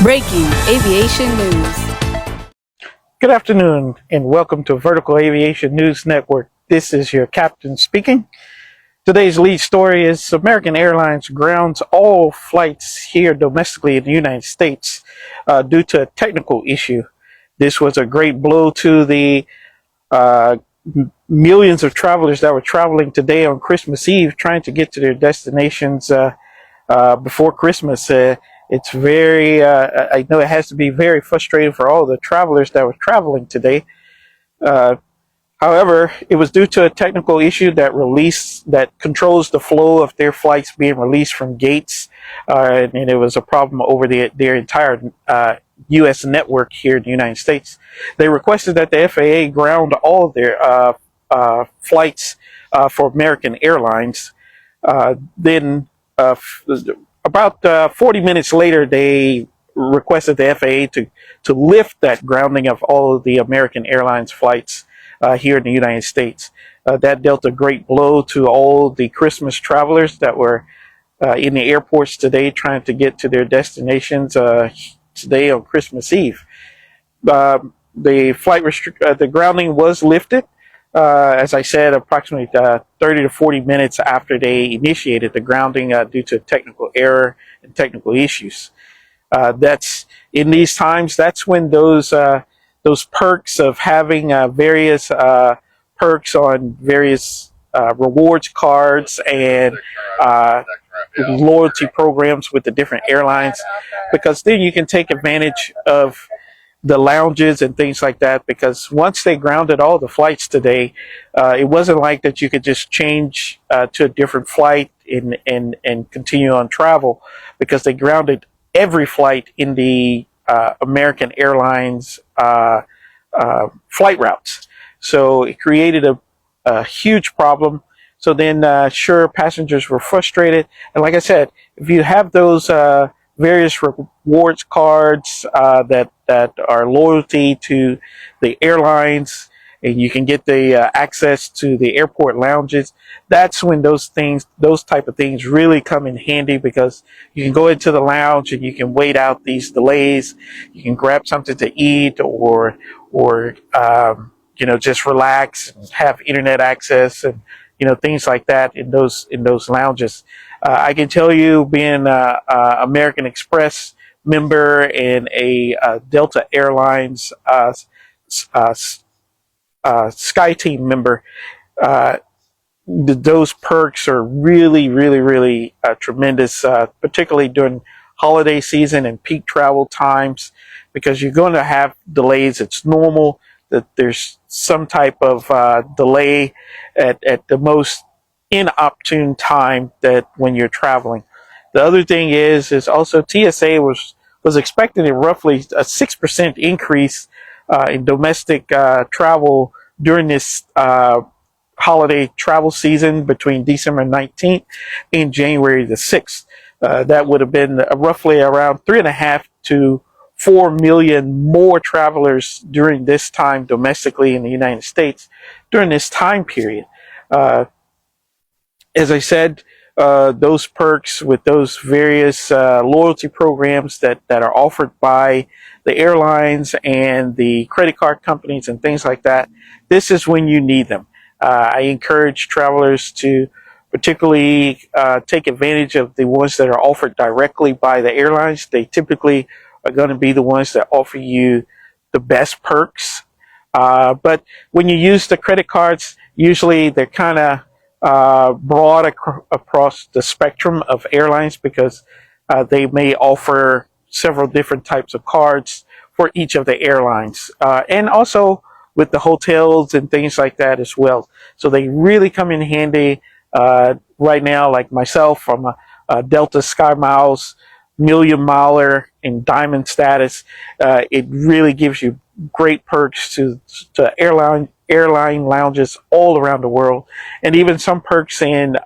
Breaking aviation news. Good afternoon and welcome to Vertical Aviation News Network. This is your captain speaking. Today's lead story is American Airlines grounds all flights here domestically in the United States due to a technical issue. This was a great blow to the millions of travelers that were traveling today on Christmas Eve trying to get to their destinations before Christmas. It's very, I know it has to be very frustrating for all the travelers that were traveling today. However, it was due to a technical issue that controls the flow of their flights being released from gates, and it was a problem over their entire U.S. network here in the United States. They requested that the FAA ground all of their flights for American Airlines. Then about 40 minutes later, they requested the FAA to lift that grounding of all of the American Airlines flights here in the United States. That dealt a great blow to all the Christmas travelers that were in the airports today trying to get to their destinations today on Christmas Eve. The the grounding was lifted. As I said, approximately 30 to 40 minutes after they initiated the grounding due to technical error and technical issues. That's in these times. That's when those perks of having various perks on various rewards cards and loyalty programs with the different airlines, because then you can take advantage of the lounges and things like that, because once they grounded all the flights today, it wasn't like that you could just change to a different flight and continue on travel, because they grounded every flight in the American Airlines flight routes. So it created a huge problem. So then sure, passengers were frustrated. And like I said, if you have those various rewards cards that are loyalty to the airlines, and you can get the access to the airport lounges, that's when those type of things really come in handy, because you can go into the lounge and you can wait out these delays. You can grab something to eat, or just relax and have internet access, and things like that in those lounges. I can tell you, being a American Express member and a Delta Airlines SkyTeam member, those perks are really, really, really tremendous, particularly during holiday season and peak travel times, because you're going to have delays. It's normal that there's some type of delay at the most inopportune time that when you're traveling. The other thing is also TSA was expecting a roughly a 6% increase in domestic travel during this holiday travel season between December 19th and January the 6th. That would have been roughly around 3.5 to 4 million more travelers during this time domestically in the United States during this time period. As I said, those perks with those various loyalty programs that are offered by the airlines and the credit card companies and things like that, this is when you need them. I encourage travelers to particularly take advantage of the ones that are offered directly by the airlines. They typically are going to be the ones that offer you the best perks. But when you use the credit cards, usually they're kind of broad across the spectrum of airlines, because they may offer several different types of cards for each of the airlines, and also with the hotels and things like that as well. So they really come in handy right now. Like myself, I'm a Delta Sky Miles Million Miler in Diamond status. It really gives you great perks to airline lounges all around the world, and even some perks in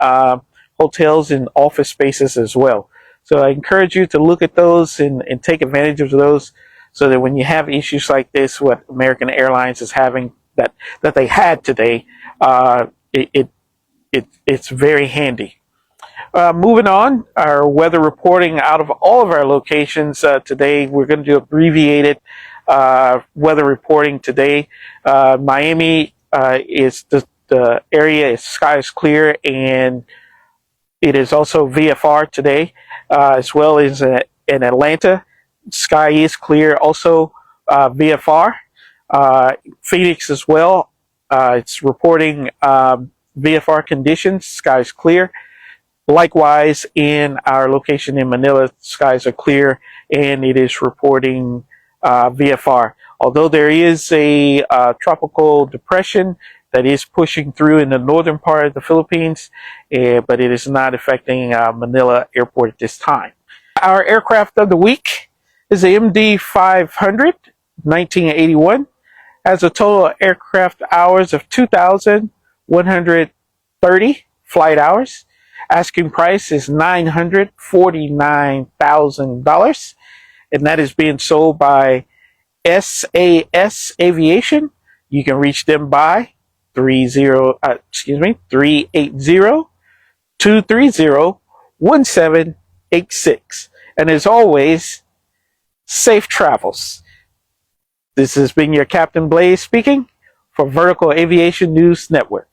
hotels and office spaces as well. So I encourage you to look at those and take advantage of those, so that when you have issues like this, what American Airlines is having that they had today, it's very handy. Moving on, our weather reporting out of all of our locations today. We're going to do abbreviated weather reporting today. Miami is the area is sky is clear, and it is also VFR today, as well as in Atlanta. Sky is clear, also VFR. Phoenix as well. It's reporting VFR conditions. Sky is clear. Likewise, in our location in Manila, skies are clear and it is reporting VFR. Although there is a tropical depression that is pushing through in the northern part of the Philippines, but it is not affecting Manila Airport at this time. Our aircraft of the week is the MD-500, 1981. Has a total of aircraft hours of 2,130 flight hours. Asking price is $949,000, and that is being sold by SAS Aviation. You can reach them by 380-230-1786. And as always, safe travels. This has been your Captain Blaze speaking for Vertical Aviation News Network.